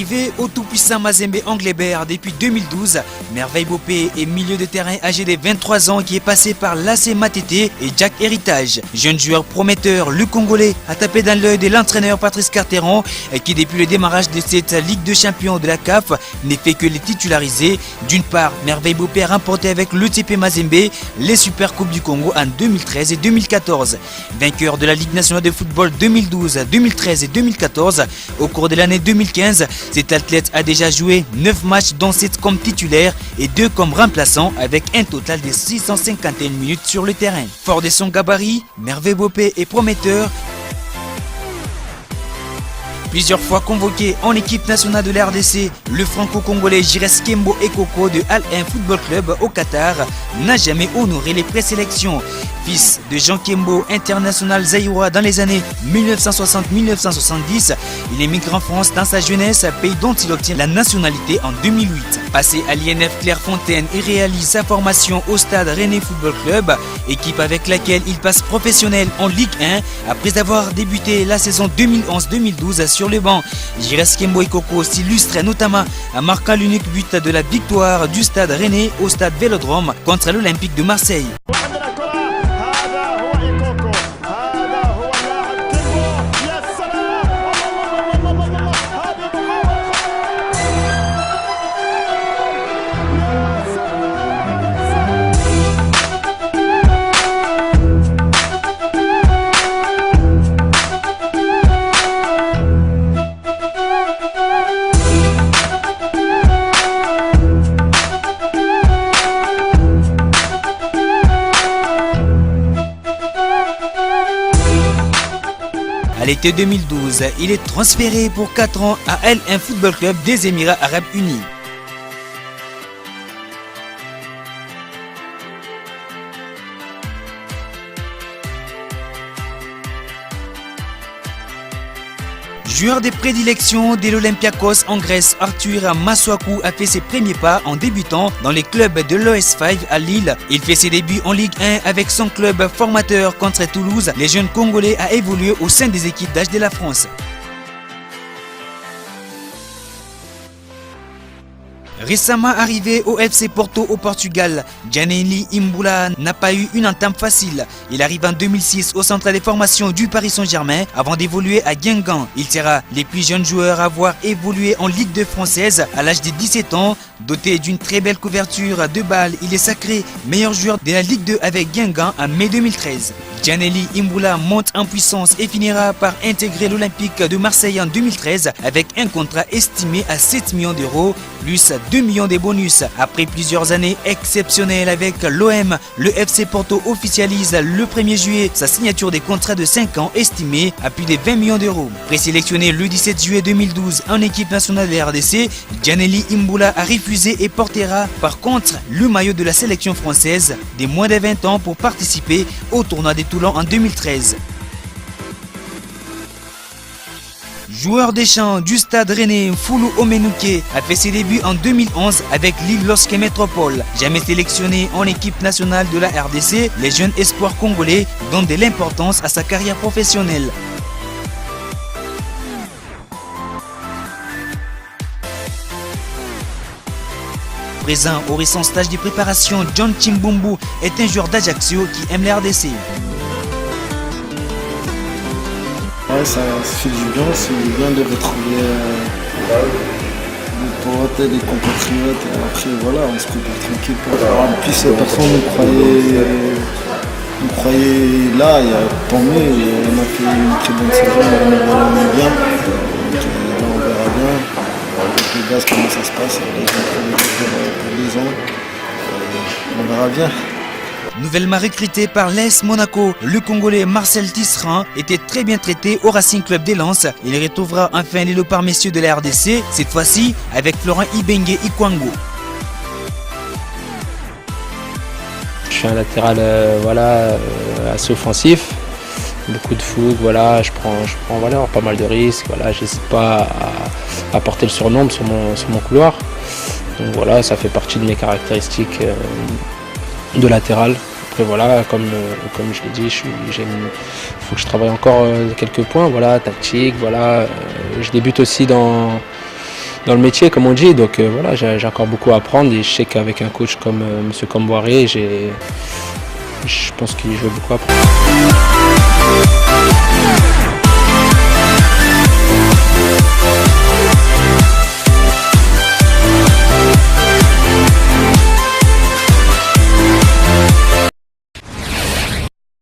Arrivé au tout-puissant Mazembe Anglebert depuis 2012, Merveille Bopé est milieu de terrain âgé de 23 ans qui est passé par l'AC Matete et Jack Héritage. Jeune joueur prometteur, le Congolais a tapé dans l'œil de l'entraîneur Patrice Carteron qui depuis le démarrage de cette Ligue de Champions de la CAF n'est fait que les titulariser. D'une part, Merveille Bopé a remporté avec le TP Mazembe les Super Coupes du Congo en 2013 et 2014. Vainqueur de la Ligue nationale de football 2012, 2013 et 2014, au cours de l'année 2015, cet athlète a déjà joué 9 matchs dont 7 comme titulaire et 2 comme remplaçant avec un total de 651 minutes sur le terrain. Fort de son gabarit, Merveille Bopé est prometteur. Plusieurs fois convoqué en équipe nationale de la RDC, le franco-congolais Jires Kembo Ekoko de Al Ain Football Club au Qatar n'a jamais honoré les présélections. Fils de Jean Kembo, international zaïrois dans les années 1960-1970, il émigre en France dans sa jeunesse, pays dont il obtient la nationalité en 2008. Passé à l'INF Clairefontaine, il réalise sa formation au Stade Rennais Football Club, équipe avec laquelle il passe professionnel en Ligue 1 après avoir débuté la saison 2011-2012 sur le banc. Jires Kembo Ekoko s'illustre notamment en marquant l'unique but de la victoire du Stade Rennais au Stade Vélodrome contre l'Olympique de Marseille. À l'été 2012, il est transféré pour 4 ans à Al Ain Football Club des Émirats Arabes Unis. Joueur de prédilection de l'Olympiakos en Grèce, Arthur Masuaku a fait ses premiers pas en débutant dans les clubs de l'OS5 à Lille. Il fait ses débuts en Ligue 1 avec son club formateur contre Toulouse. Les jeunes Congolais a évolué au sein des équipes d'âge de la France. Récemment arrivé au FC Porto au Portugal, Janely Imbula n'a pas eu une entame facile. Il arrive en 2006 au centre des formations du Paris Saint-Germain avant d'évoluer à Guingamp. Il sera le plus jeune joueur à avoir évolué en Ligue 2 française à l'âge de 17 ans. Doté d'une très belle couverture de balles, il est sacré meilleur joueur de la Ligue 2 avec Guingamp en mai 2013. Janely Imbula monte en puissance et finira par intégrer l'Olympique de Marseille en 2013 avec un contrat estimé à 7 millions d'euros plus 2 millions de bonus. Après plusieurs années exceptionnelles avec l'OM, le FC Porto officialise le 1er juillet sa signature des contrats de 5 ans estimés à plus de 20 millions d'euros. Présélectionné le 17 juillet 2012 en équipe nationale de la RDC, Janely Imbula a refusé et portera par contre le maillot de la sélection française des moins de 20 ans pour participer au tournoi de Toulon en 2013. Joueur des champs du Stade Rennais, Foulou Omenouké a fait ses débuts en 2011 avec Lille LOSC Métropole. Jamais sélectionné en équipe nationale de la RDC, les jeunes espoirs congolais donnent de l'importance à sa carrière professionnelle. Présent au récent stage de préparation, John Chimbumbu est un joueur d'Ajaccio qui aime la RDC. Ouais, ça fait du bien, c'est bien de retrouver des potes, des compatriotes. Et après, voilà, on se prépare tranquille pour voir. En plus, personne ne croyait là, il y a tant mieux. On a fait une très bonne saison, on est bien. Donc, là, on verra bien. Avec les gaz, comment ça se passe. Pour 2 ans, on verra bien. Nouvellement recruté par l'AS Monaco, le Congolais Marcel Tisserand était très bien traité au Racing Club des Lances. Il retrouvera enfin les léopards messieurs de la RDC, cette fois-ci avec Florent Ibenge Ikwango. Je suis un latéral assez offensif, beaucoup de foot, voilà, je prends voilà, pas mal de risques, voilà, j'hésite pas à porter le surnombre sur mon couloir. Donc voilà, ça fait partie de mes caractéristiques de latéral. Après voilà, comme je l'ai dit, il faut que je travaille encore quelques points, voilà, tactique, voilà. Je débute aussi dans dans le métier, comme on dit. Donc voilà, j'ai encore beaucoup à apprendre et je sais qu'avec un coach comme Monsieur Camboiré, je pense que je vais beaucoup apprendre.